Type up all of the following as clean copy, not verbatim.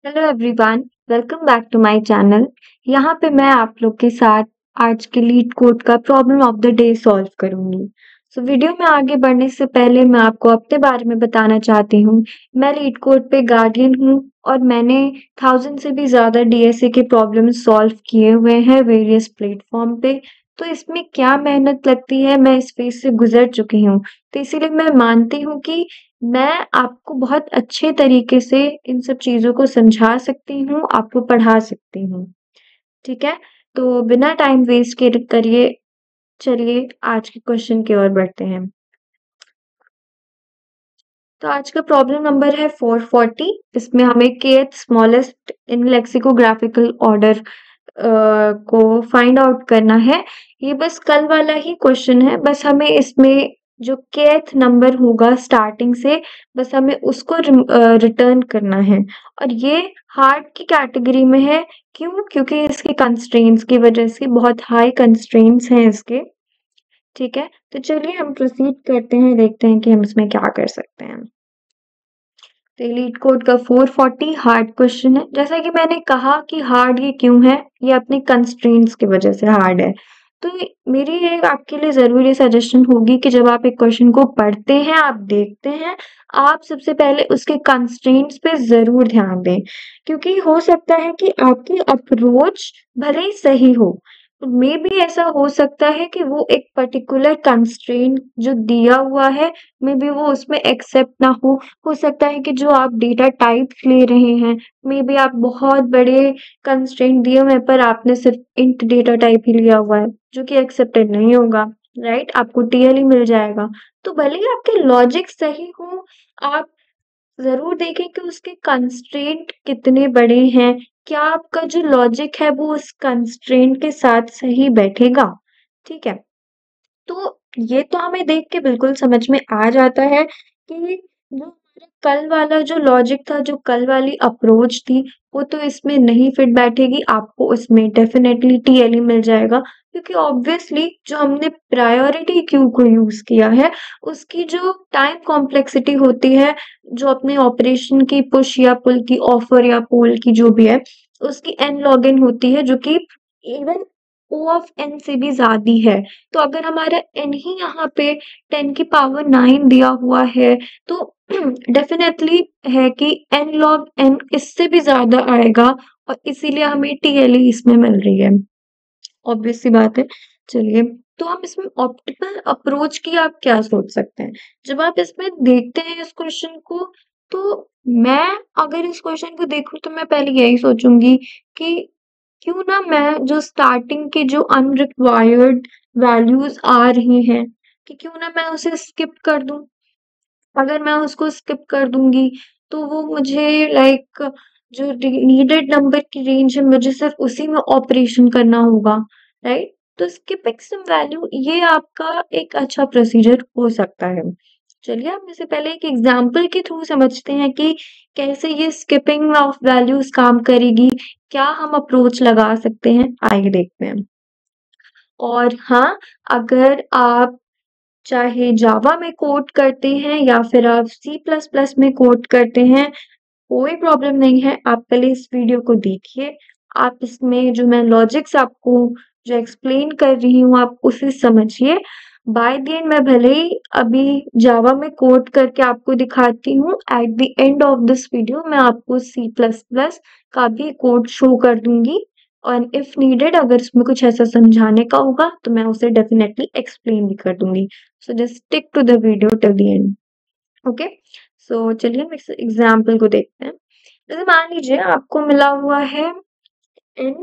Hello everyone, welcome back to my channel. यहाँ पे मैं आप लोग के साथ आज के लीड कोड का problem of the day solve करूंगी। वीडियो में आगे बढ़ने से पहले मैं आपको अपने बारे में बताना चाहती हूँ। मैं लीड कोड पे गार्डियन हूँ और मैंने 1000 से भी ज़्यादा डीएसए के प्रॉब्लम सॉल्व किए हुए हैं वेरियस प्लेटफॉर्म पे। तो इसमें क्या मेहनत लगती है, मैं इस फेज से गुजर चुकी हूँ। तो इसीलिए मैं मानती हूँ कि मैं आपको बहुत अच्छे तरीके से इन सब चीज़ों को समझा सकती हूँ, आपको पढ़ा सकती हूँ, ठीक है? तो बिना टाइम वेस्ट के करिए, चलिए आज के क्वेश्चन की ओर बढ़ते हैं। तो आज का प्रॉब्लम नंबर है 440। इसमें हमें kth स्मॉलेस्ट इन लेक्सिकोग्राफिकल ऑर्डर को फाइंड आउट करना है। ये बस कल वाला ही क्वेश्चन है, बस हमें इसमें जो kth नंबर होगा स्टार्टिंग से बस हमें उसको रिटर्न करना है। और ये हार्ड की कैटेगरी में है। क्यों? क्योंकि इसके कंस्ट्रेंट्स की वजह से बहुत हाई कंस्ट्रेंट्स हैं इसके। ठीक है, तो चलिए हम प्रोसीड करते हैं, देखते हैं कि हम इसमें क्या कर सकते हैं। तो लीड कोड का 440 हार्ड क्वेश्चन है। जैसा कि मैंने कहा कि हार्ड ये क्यों है, ये अपने कंस्ट्रेंट्स की वजह से हार्ड है। तो मेरी ये आपके लिए ज़रूरी सजेशन होगी कि जब आप एक क्वेश्चन को पढ़ते हैं, आप देखते हैं, आप सबसे पहले उसके कंस्ट्रेंट्स पे ज़रूर ध्यान दें। क्योंकि हो सकता है कि आपकी अप्रोच भले ही सही हो, मे बी ऐसा हो सकता है कि वो एक पर्टिकुलर कंस्ट्रेंट जो दिया हुआ है, मे बी वो उसमें एक्सेप्ट ना हो सकता है कि जो आप डेटा टाइप्स ले रहे हैं, मे बी आप बहुत बड़े कंस्ट्रेंट दिए हुए हैं पर आपने सिर्फ इंट डेटा टाइप ही लिया हुआ है, जो कि एक्सेप्टेड नहीं होगा, राइट? आपको टीएल ही मिल जाएगा। तो भले ही आपके लॉजिक सही हो, आप ज़रूर देखें कि उसके कंस्ट्रेंट कितने बड़े हैं, क्या आपका जो लॉजिक है वो उस कंस्ट्रेंट के साथ सही बैठेगा, ठीक है? तो ये तो हमें देख के बिल्कुल समझ में आ जाता है कि जो हमारा कल वाला जो लॉजिक था, जो कल वाली अप्रोच थी, वो तो इसमें नहीं फिट बैठेगी, आपको इसमें डेफिनेटली टीएलई मिल जाएगा। क्योंकि ऑब्वियसली जो हमने प्रायोरिटी क्यू को यूज़ किया है, उसकी जो टाइम कॉम्प्लेक्सिटी होती है, जो अपने ऑपरेशन की पुश या पुल की, ऑफर या पोल की जो भी है, उसकी एन लॉग एन होती है, जो कि इवन ओ ऑफ एन से भी ज़्यादा है। तो अगर हमारा n ही यहाँ पे 10 की पावर 9 दिया हुआ है, तो डेफिनेटली है कि n log n इससे भी ज़्यादा आएगा और इसीलिए हमें टीएलई इसमें मिल रही है। ऑब्वियस सी बात है। चलिए, तो हम इसमें ऑप्टिमल अप्रोच की आप क्या सोच सकते हैं? जब आप इसमें देखते हैं इस क्वेश्चन को, तो मैं अगर इस क्वेश्चन को देखूँ तो मैं पहले यही सोचूँगी कि क्यों ना मैं जो स्टार्टिंग के जो अनरिक्वायर्ड वैल्यूज़ आ रही हैं, कि क्यों ना मैं उसे स्किप कर दूँ। अगर मैं उसको स्किप कर दूँगी, तो वो मुझे लाइक जो नीडेड नंबर की रेंज है, मुझे सिर्फ़ उसी में ऑपरेशन करना होगा, राइट? तो स्किपिंग सम वैल्यू ये आपका एक अच्छा प्रोसीजर हो सकता है। चलिए हम इससे पहले एक एग्ज़ाम्पल के थ्रू समझते हैं कि कैसे ये स्किपिंग ऑफ वैल्यूज़ काम करेगी, क्या हम अप्रोच लगा सकते हैं, आइए देखते हैं। और हाँ, अगर आप चाहे जावा में कोड करते हैं या फिर आप सी प्लस प्लस में कोड करते हैं, कोई प्रॉब्लम नहीं है। आप पहले इस वीडियो को देखिए। आप इसमें जो मैं लॉजिक्स आपको जो एक्सप्लेन कर रही हूँ, आप उसे समझिए। बाय द एंड मैं भले ही अभी जावा में कोड करके आपको दिखाती हूँ, at the end of this video मैं आपको सी प्लस प्लस का भी कोड शो कर दूंगी। और इफ नीडेड अगर इसमें कुछ ऐसा समझाने का होगा तो मैं उसे डेफिनेटली एक्सप्लेन भी कर दूंगी। So just stick to the video till the end. Okay, so चलिए हम इस एग्जाम्पल को देखते हैं। जैसे मान लीजिए आपको मिला हुआ है एन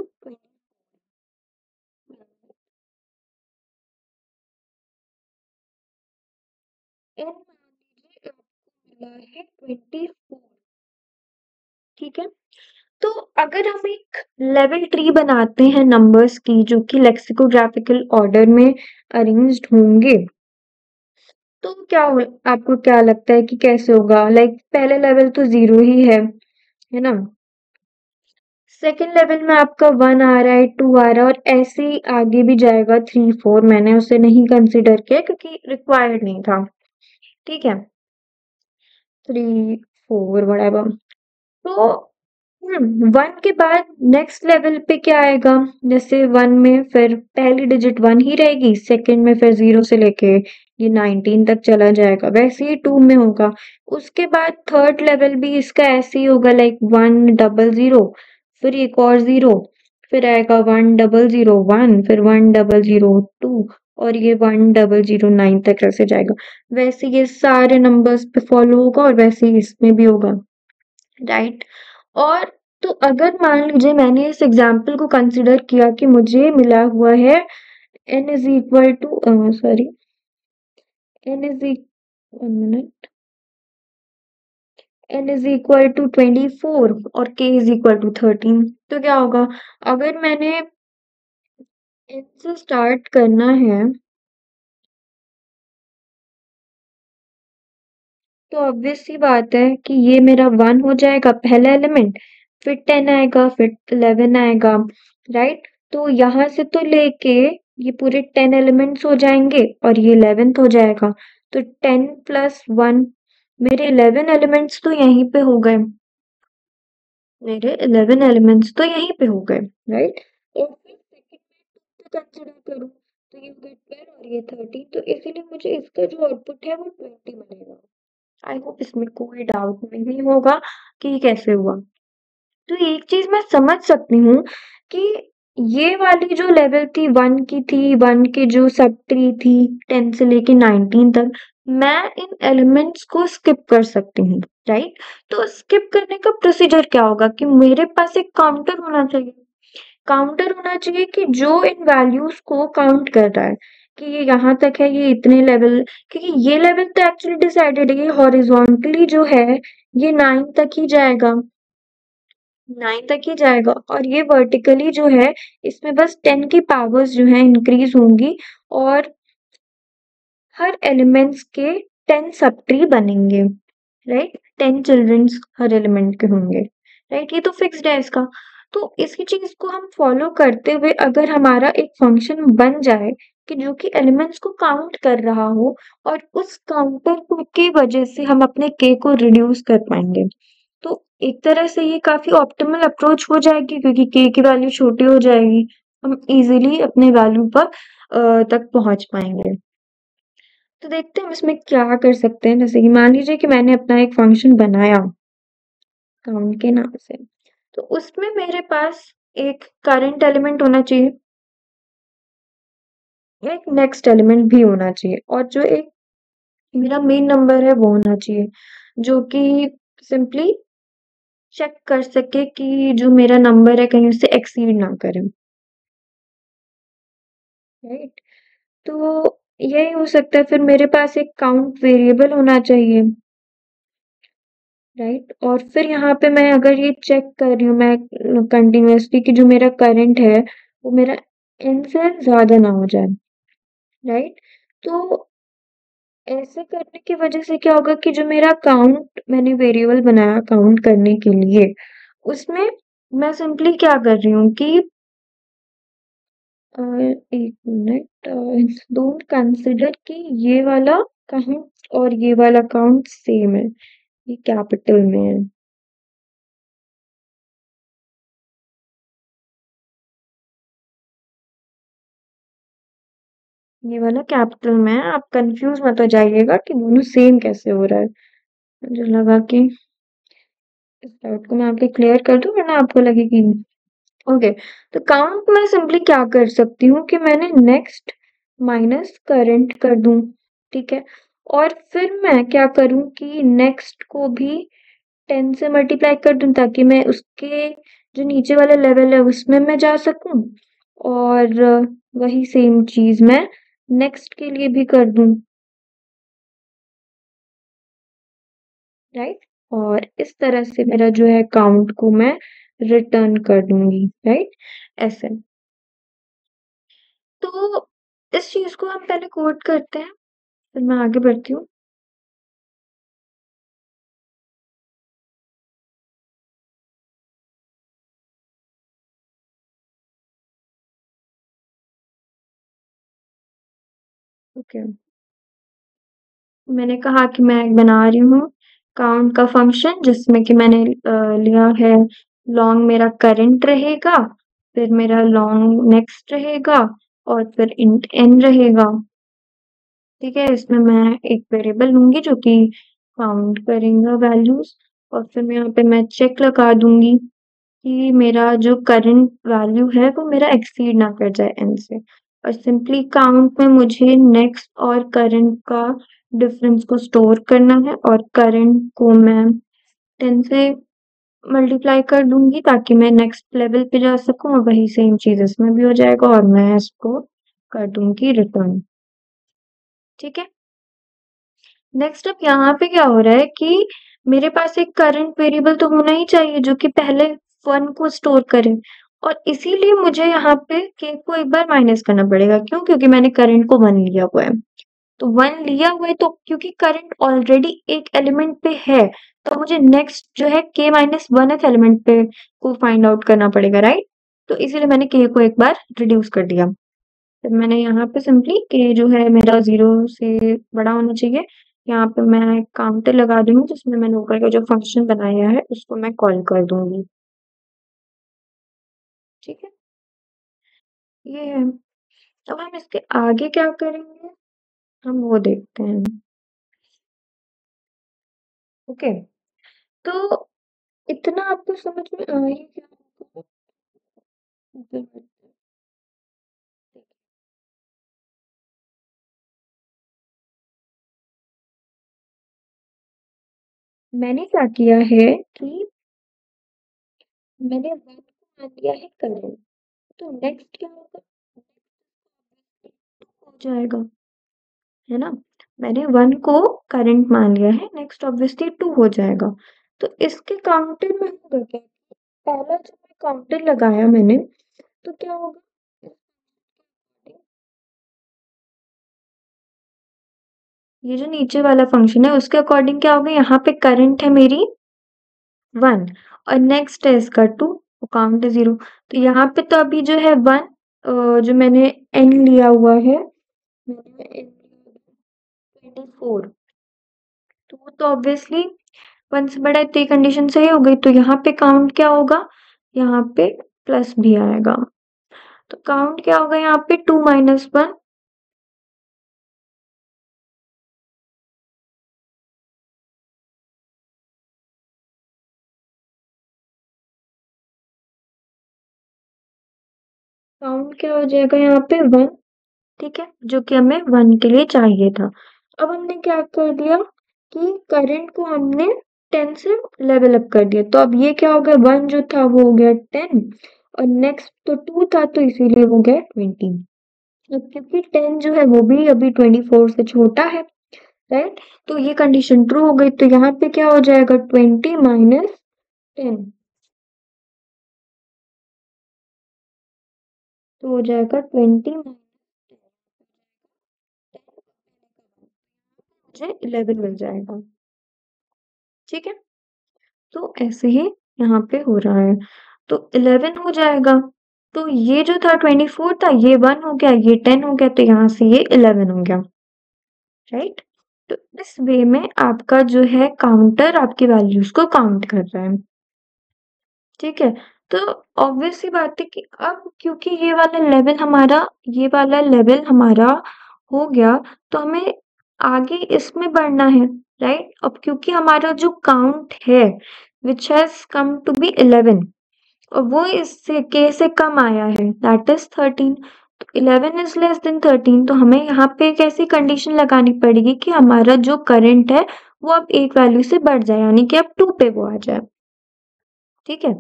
एन मान लीजिए आपको मिला है 24, ठीक है? तो अगर हम एक लेवल ट्री बनाते हैं नंबर्स की जो कि लेक्सिकोग्राफिकल ऑर्डर में अरेंज्ड होंगे, तो आपको क्या लगता है कि कैसे होगा? लाइक पहले लेवल तो जीरो ही है ना? सेकंड लेवल में आपका 1 आ रहा है, 2 आ रहा है और ऐसे ही आगे भी जाएगा 3, 4। मैंने उसे नहीं कंसिडर किया क्योंकि रिक्वायर्ड नहीं था, ठीक है? 3, 4 व्हाटएवर। तो वन के बाद नेक्स्ट लेवल पे क्या आएगा? जैसे वन में फिर पहली डिजिट वन ही रहेगी, सेकंड में फिर जीरो से लेके ये 19 तक चला जाएगा, वैसे ही टू में होगा। उसके बाद थर्ड लेवल भी इसका ऐसे ही होगा, लाइक 100, फिर एक और जीरो, फिर आएगा 100 1, फिर 100 2, और ये 1009 तक ऐसे जाएगा। वैसे ये सारे नंबर्स पे फॉलो होगा और वैसे ही इसमें भी होगा, राइट। और तो अगर मान लीजिए मैंने इस एग्जाम्पल को कंसिडर किया कि मुझे मिला हुआ है n is equal to sorry n is one minute n is equal to 24 और k इज इक्वल टू 13, तो क्या होगा? अगर मैंने n से स्टार्ट करना है तो ऑब्वियस सी बात है कि ये मेरा वन हो जाएगा पहला एलिमेंट, फिर 10 आएगा, फिर 11 आएगा, राइट। तो यहाँ से तो लेके ये पूरे 10 एलिमेंट्स हो जाएंगे और ये 11th हो जाएगा। तो 10 प्लस 1, मेरे 11 एलिमेंट्स तो यहीं पे हो गए, मेरे 11 एलिमेंट्स तो यहीं पे हो गए, राइट। और फिर सेकंड में कंसिडर करूँ तो ये हो गए 12 और ये 13, तो इसीलिए मुझे इसका जो आउटपुट है वो 20 मिलेगा। आई होप इसमें कोई डाउट नहीं होगा कि ये कैसे हुआ। तो एक चीज मैं समझ सकती हूँ कि ये वाली जो लेवल थी वन की थी, वन के जो सब ट्री थी 10 से लेके 19 तक, मैं इन एलिमेंट्स को स्किप कर सकती हूँ, राइट। तो स्किप करने का प्रोसीजर क्या होगा कि मेरे पास एक काउंटर होना चाहिए, काउंटर होना चाहिए कि जो इन वैल्यूज को काउंट कर रहा है कि ये यहाँ तक है, ये इतने लेवल, क्योंकि ये लेवल तो एक्चुअली डिसाइडेड है, ये हॉरिजॉन्टली जो है ये 9 तक ही जाएगा, 9 तक ही जाएगा, और ये वर्टिकली जो है इसमें बस 10 की पावर्स जो है इंक्रीज होंगी, और हर एलिमेंट्स के 10 सब ट्री बनेंगे, राइट। 10 चिल्ड्रंस हर एलिमेंट के होंगे, राइट। ये तो फिक्स्ड है इसका। तो इसी चीज को हम फॉलो करते हुए अगर हमारा एक फंक्शन बन जाए कि जो कि एलिमेंट्स को काउंट कर रहा हो, और उस काउंटर की वजह से हम अपने के को रिड्यूस कर पाएंगे, तो एक तरह से ये काफी ऑप्टिमल अप्रोच हो जाएगी, क्योंकि के की वैल्यू छोटी हो जाएगी, हम इजीली अपने वैल्यू पर तक पहुंच पाएंगे। तो देखते हैं हम इसमें क्या कर सकते हैं। जैसे कि मान लीजिए कि मैंने अपना एक फंक्शन बनाया काउंट के नाम से, तो उसमें मेरे पास एक करंट एलिमेंट होना चाहिए, एक नेक्स्ट एलिमेंट भी होना चाहिए, और जो एक मेरा मेन नंबर है वो होना चाहिए, जो कि सिंपली चेक कर सके कि जो मेरा नंबर है कहीं उससे एक्सीड ना करे, राइट। तो यही हो सकता है। फिर मेरे पास एक काउंट वेरिएबल होना चाहिए, राइट। और फिर यहाँ पे मैं अगर ये चेक कर रही हूँ मैं कंटिन्यूअसली कि जो मेरा करंट है वो मेरा n से ज्यादा ना हो जाए, राइट। तो ऐसे करने की वजह से क्या होगा कि जो मेरा काउंट मैंने वेरिएबल बनाया काउंट करने के लिए, उसमें मैं सिंपली क्या कर रही हूँ कि एक मिनट, डोंट कंसिडर कि ये वाला काउंट और ये वाला काउंट सेम है, ये कैपिटल में है, ये वाला कैपिटल में है। आप कंफ्यूज मत हो जाइएगा कि दोनों सेम कैसे हो रहा है। मुझे लगा कि इस डाउट को मैं आपके क्लियर कर दूं, वरना आपको लगे कि ओके। तो काउंट में सिंपली क्या कर सकती हूँ कि मैंने नेक्स्ट माइनस करंट कर दूं, ठीक है। और फिर मैं क्या करूं कि नेक्स्ट को भी 10 से मल्टीप्लाई कर दूं, ताकि मैं उसके जो नीचे वाला लेवल है उसमें मैं जा सकूं, और वही सेम चीज मैं नेक्स्ट के लिए भी कर दूं, राइट। और इस तरह से मेरा जो है काउंट को मैं रिटर्न कर दूंगी, राइट, ऐसे। तो इस चीज को हम पहले कोड करते हैं, फिर मैं आगे बढ़ती हूँ। ओके, मैंने कहा कि मैं बना रही हूँ काउंट का फंक्शन, जिसमें कि मैंने लिया है लॉन्ग मेरा करंट रहेगा, फिर मेरा लॉन्ग नेक्स्ट रहेगा और फिर इंट n रहेगा। ठीक है, इसमें मैं एक वेरिएबल लूंगी जो कि काउंट करेगा वैल्यूज, और फिर मैं यहाँ पे मैं चेक लगा दूंगी कि मेरा जो करंट वैल्यू है वो मेरा एक्सीड ना कर जाए n से। और सिंपली काउंट में मुझे नेक्स्ट और करंट का डिफरेंस को स्टोर करना है, और करंट को मैं 10 से मल्टीप्लाई कर दूंगी ताकि मैं नेक्स्ट लेवल पे जा सकूं, और वही सेम चीज इसमें भी हो जाएगा, और मैं इसको कर दूंगी रिटर्न। ठीक है, नेक्स्ट अब यहाँ पे क्या हो रहा है कि मेरे पास एक करंट वेरिएबल तो होना ही चाहिए जो कि पहले 1 को स्टोर करे, और इसीलिए मुझे यहाँ पे k को एक बार माइनस करना पड़ेगा। क्यों? क्योंकि मैंने करंट को 1 लिया हुआ है। तो 1 लिया हुआ है तो क्योंकि करंट ऑलरेडी एक एलिमेंट पे है, तो मुझे नेक्स्ट जो है k माइनस 1th एलिमेंट पे को फाइंड आउट करना पड़ेगा, राइट? तो इसीलिए मैंने k को एक बार रिड्यूस कर दिया। फिर मैंने यहाँ पे सिंपली k जो है मेरा 0 से बड़ा होना चाहिए, यहाँ पे मैं काउंटर लगा दूंगी जिसमें मैंने ऊपर का जो फंक्शन बनाया है उसको मैं कॉल कर दूंगी। ठीक है, ये है। अब हम इसके आगे क्या करेंगे हम वो देखते हैं। ओके, तो इतना आपको समझ में आया क्या? मैंने क्या किया है कि मैंने 1 को मान लिया है करंट, तो नेक्स्ट क्या होगा? हो जाएगा, है ना? मैंने 1 को करंट मान लिया है, नेक्स्ट ऑब्वियसली 2 हो जाएगा। तो इसके काउंटर में होगा क्या? पहला जो मैं काउंटर लगाया मैंने, तो क्या होगा? ये जो नीचे वाला फंक्शन है उसके अकॉर्डिंग क्या होगा? यहाँ पे करंट है मेरी 1 और नेक्स्ट है इसका 2, काउंट 0। तो यहाँ पे तो अभी जो है 1, जो मैंने n लिया हुआ है, मैंने n 24, तो वो तो ऑब्वियसली 1 से बड़ा है, तो ये कंडीशन सही हो गई। तो यहाँ पे काउंट क्या होगा? यहाँ पे प्लस भी आएगा, तो काउंट क्या होगा यहाँ पे? 2 माइनस 1। काउंट क्या हो जाएगा यहाँ पे? 1। ठीक है, जो कि हमें 1 के लिए चाहिए था। अब हमने क्या कर दिया कि करंट को हमने 10 से लेवल अप कर दिया, तो अब ये क्या हो गया? 1 जो था वो हो गया 10, और नेक्स्ट तो 2 था तो इसीलिए हो गया 20। अब क्योंकि 10 जो है वो भी अभी 24 से छोटा है, राइट? तो ये कंडीशन ट्रू हो गई, तो यहाँ पे क्या हो जाएगा? 20 माइनस 10, तो हो जाएगा 20 माइनस मुझे 11 मिल जाएगा। ठीक है, तो ऐसे ही यहाँ पे हो रहा है, तो 11 हो जाएगा। तो ये जो था 24 था, ये 1 हो गया, ये 10 हो गया, तो यहाँ से ये 11 हो गया, राइट? तो इस वे में आपका जो है काउंटर आपकी वैल्यूज को काउंट कर रहा है। ठीक है, तो ऑब्वियस सी बात है कि अब क्योंकि ये वाला लेवल हमारा हो गया, तो हमें आगे इसमें बढ़ना है, राइट? अब क्योंकि हमारा जो काउंट है which has come to be 11, और वो इससे k से कम आया है, दैट इज 13। तो 11 इज लेस देन 13, तो हमें यहाँ पे एक ऐसी कंडीशन लगानी पड़ेगी कि हमारा जो करंट है वो अब एक वैल्यू से बढ़ जाए, यानी कि अब 2 पे वो आ जाए। ठीक है,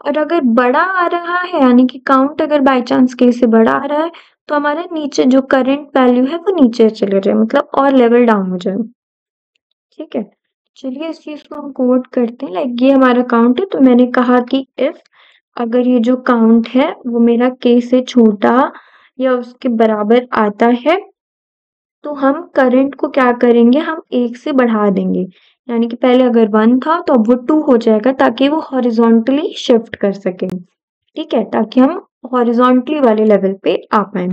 और अगर बड़ा आ रहा है, यानी कि काउंट अगर बाय चांस k से बड़ा आ रहा है, तो हमारे नीचे जो करंट वैल्यू है वो नीचे चले जाए, मतलब और लेवल डाउन हो जाए। ठीक है, चलिए इस चीज को हम कोड करते हैं। लाइक ये हमारा काउंट है, तो मैंने कहा कि इफ अगर ये जो काउंट है वो मेरा k से छोटा या उसके बराबर आता है, तो हम करंट को क्या करेंगे? हम 1 से बढ़ा देंगे, यानी कि पहले अगर 1 था तो अब वो 2 हो जाएगा, ताकि वो हॉरिजॉन्टली शिफ्ट कर सके। ठीक है, ताकि हम हॉरिजॉन्टली वाले लेवल पे आ पाए।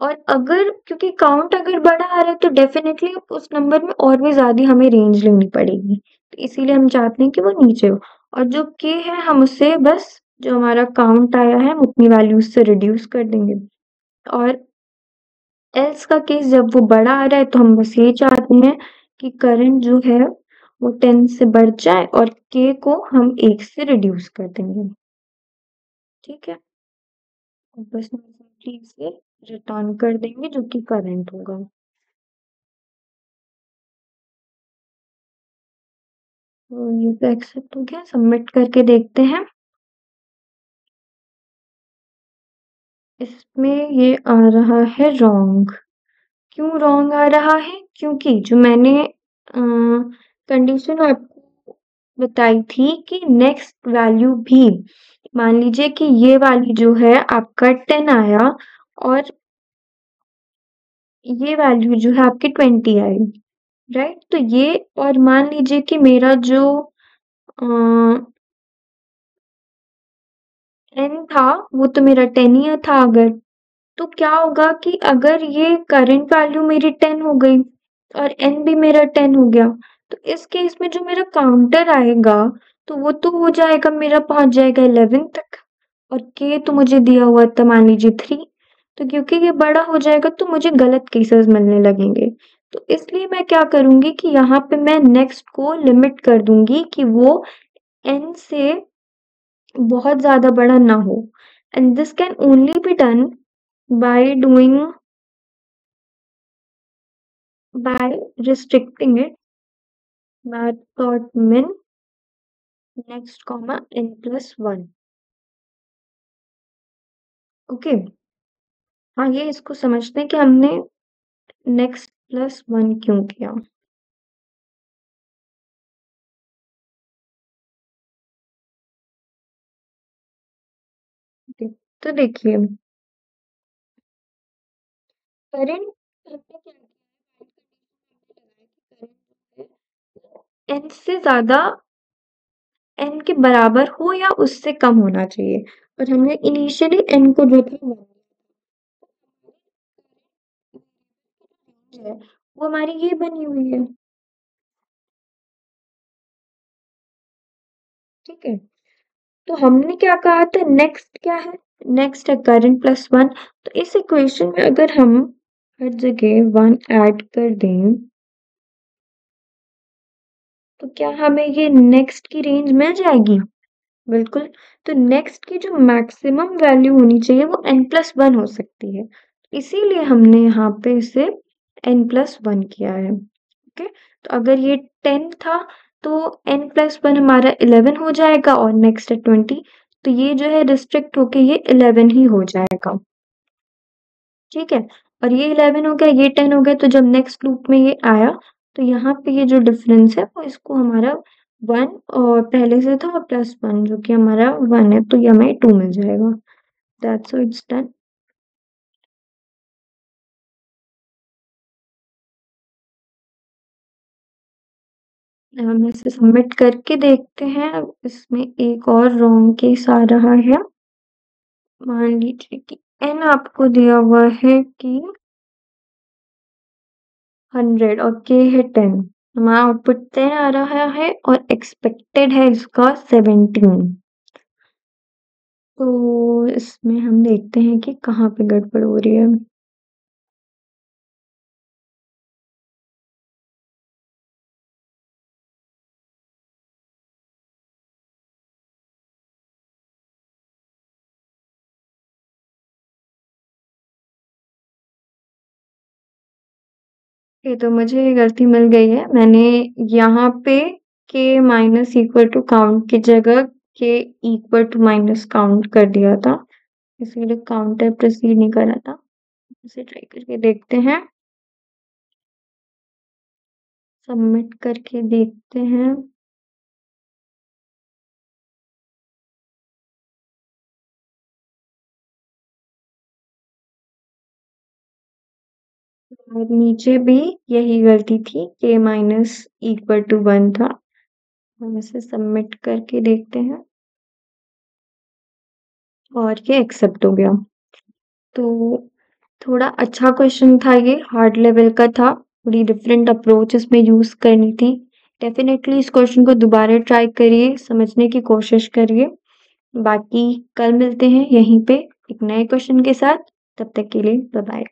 और अगर क्योंकि काउंट अगर बड़ा आ रहा है तो डेफिनेटली उस नंबर में और भी ज्यादा हमें रेंज लेनी पड़ेगी। इसीलिए हम चाहते हैं कि वो नीचे हो। और जो k है हम उससे बस जो हमारा काउंट आया है हम उतनी वैल्यूज से रिड्यूस कर देंगे। और एल्स का केस जब वो बड़ा आ रहा है तो हम बस यही चाहते हैं कि करंट जो है वो 10 से बढ़ जाए और k को हम 1 से रिड्यूस कर देंगे। ठीक है, बस हम सिंपली इसे रिटर्न कर देंगे जो कि करंट होगा। तो ये तो एक्सेप्ट हो गया, सबमिट करके देखते हैं। इसमें ये आ रहा है रॉन्ग। क्यों रॉन्ग आ रहा है? क्योंकि जो मैंने कंडीशन आपको बताई थी कि नेक्स्ट वैल्यू भी, मान लीजिए कि ये वाली जो है आपका 10 आया और ये वैल्यू जो है आपकी 20 आई, राइट? तो ये, और मान लीजिए कि मेरा जो n था वो तो मेरा 10 ही था अगर, तो क्या होगा कि अगर ये करंट वैल्यू मेरी 10 हो गई और n भी मेरा 10 हो गया, तो इस केस में जो मेरा काउंटर आएगा तो वो तो हो जाएगा, मेरा पहुंच जाएगा 11 तक। और k तो मुझे दिया हुआ था मान लीजिए 3, तो क्योंकि ये बड़ा हो जाएगा तो मुझे गलत केसेस मिलने लगेंगे। तो इसलिए मैं क्या करूंगी कि यहाँ पे मैं नेक्स्ट को लिमिट कर दूंगी कि वो n से बहुत ज़्यादा बड़ा ना हो, and this can only be done by doing by restricting it math.min next comma n plus 1। Okay, आइए इसको समझते हैं कि हमने नेक्स्ट प्लस 1 क्यों किया। ओके, तो देखिए करंट हमने क्या किया है, करंट n से ज़्यादा n के बराबर हो या उससे कम होना चाहिए, और हमने इनिशियली n को जो था 1 है, वो हमारी ये बनी हुई है। ठीक है, तो हमने क्या कहा था, नेक्स्ट क्या है, नेक्स्ट है करंट प्लस 1। तो इस इक्वेशन में अगर हम हर जगह 1 ऐड कर दें तो क्या हमें ये नेक्स्ट की रेंज मिल जाएगी? बिल्कुल। तो नेक्स्ट की जो मैक्सिमम वैल्यू होनी चाहिए वो n प्लस 1 हो सकती है, इसीलिए हमने यहाँ पे इसे n प्लस 1 किया है। ओके, तो अगर ये 10 था तो n प्लस 1 हमारा 11 हो जाएगा और नेक्स्ट है 20, तो ये जो है रिस्ट्रिक्ट होके ये 11 ही हो जाएगा। ठीक है, और ये 11 हो गया, ये 10 हो गया, तो जब नेक्स्ट लूप में ये आया तो यहाँ पे ये जो डिफरेंस है वो इसको हमारा 1 और पहले से था और प्लस 1 जो कि हमारा 1 है, तो ये हमें 2 मिल जाएगा। That's so it's done. हम इसे सबमिट करके देखते हैं। इसमें एक और रॉन्ग केस आ रहा है। मान लीजिए कि n आपको दिया हुआ है कि 100 और k है 10, हमारा आउटपुट 10 आ रहा है और एक्सपेक्टेड है इसका 17। तो इसमें हम देखते हैं कि कहाँ पे गड़बड़ हो रही है। ये तो मुझे गलती मिल गई है, मैंने यहाँ पे k minus equal to count की जगह k equal to minus count कर दिया था, इसीलिए काउंटर प्रोसीड नहीं करा था। इसे ट्राई करके देखते हैं, सबमिट करके देखते हैं। और नीचे भी यही गलती थी, k माइनस इक्वल टू 1 था। हम इसे सबमिट करके देखते हैं और ये एक्सेप्ट हो गया। तो थोड़ा अच्छा क्वेश्चन था, ये हार्ड लेवल का था, थोड़ी डिफरेंट अप्रोच इसमें यूज करनी थी। डेफ़िनेटली इस क्वेश्चन को दोबारा ट्राई करिए, समझने की कोशिश करिए। बाकी कल मिलते हैं यहीं पे एक नए क्वेश्चन के साथ, तब तक के लिए बाय बाय।